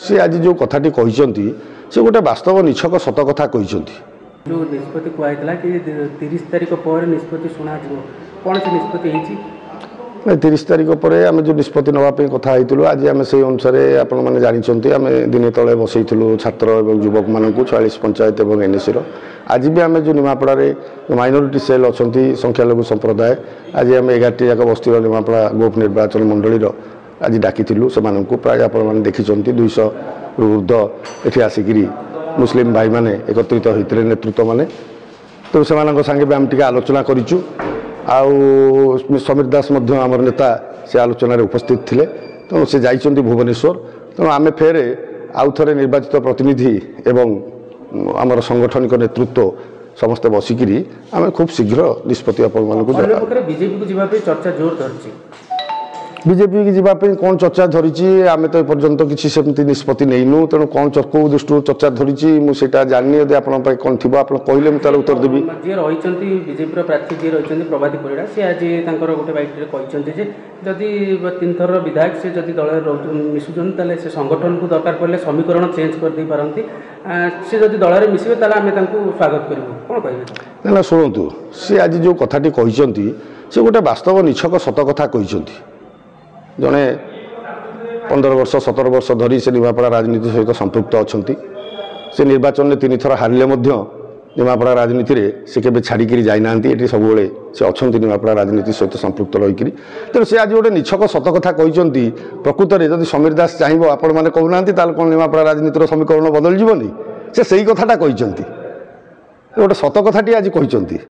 सी आज जो कथाटी कहते से गोटे वास्तव निछक सत कथा कहते जो निष्पत्ति कहला कि 30 तारीख पर निष्पत्ति शुणा कौन से निष्पत्ति 30 तारीख पर आम जो निष्पत्ति नापी कथा आज आम से अनुसार आपण मैंने जानते आम दिन तले बसईलु छात्र और युवक मान 44 पंचायत और एनएसी आज भी आम जो निमापड़े माइनोरिटी सेल अच्छा संख्यालघु संप्रदाय आज आम 11टी जाक बस्ती निमापड़ा गोप निर्वाचन मंडली आज डाकी से प्राय आप देखी 200 ऊर्ध ये आसिक मुस्लिम भाई मैंने एकत्रित होते नेतृत्व मैंने तो से सांगे आम टे आलोचना करूँ आउ समीर दास आमर नेता से आलोचन उपस्थित थे तेणु से जाइए भुवनेश्वर तेणु आम फेर आउ थे निर्वाचित प्रतिनिधि एवं आमर सांगठनिक नेतृत्व समस्ते बसिकी आम खूब शीघ्र निष्पत्ति बीजेपी को जावाई चर्चा जोर धरती बीजेपी की जावाई कौन चर्चा धरी आम तो एपर्यंत किसी सेमती निष्पत्ति नहींनु तेणु कौन कौ दृष्टि चर्चा धरी मुझे जानी यदि आप कौन थी आप कहले मुझे उत्तर देवी जी रही बीजेपी प्रार्थी जी रही प्रभाती परिड़ा सी आज गोटे बैठक कहते जदि 3 थर विधायक से जदि दल मिशुन तेल से संगठन को दरकार पड़े समीकरण चेंज कर दे पारती सी जदि दल मिसबे आम स्वागत करूँ कौन कहे ना शुणु सी आज जो कथाटी कहते से गोटे वास्तव निछक सत कथा कहते जड़े 15 वर्ष 17 वर्ष धरी से निमापड़ा राजनीति सहित संपृक्त अच्छा से निर्वाचन में 3 थर हारिले निमापड़ा राजनीति रे से केबे छाड़ी जाना ये सब से अच्छा निमापड़ा राजनीति सहित संपृक्त रहीकि तेणु से आज गोटे निछक सत कथा कहते प्रकृत में जब समीर दास चाहिए आपण मैंने कहना कौन निमापड़ा राजनीतिर समीकरण बदल जीवनी से सही कथाटा कहते गोटे सत कथाटी आज कहते।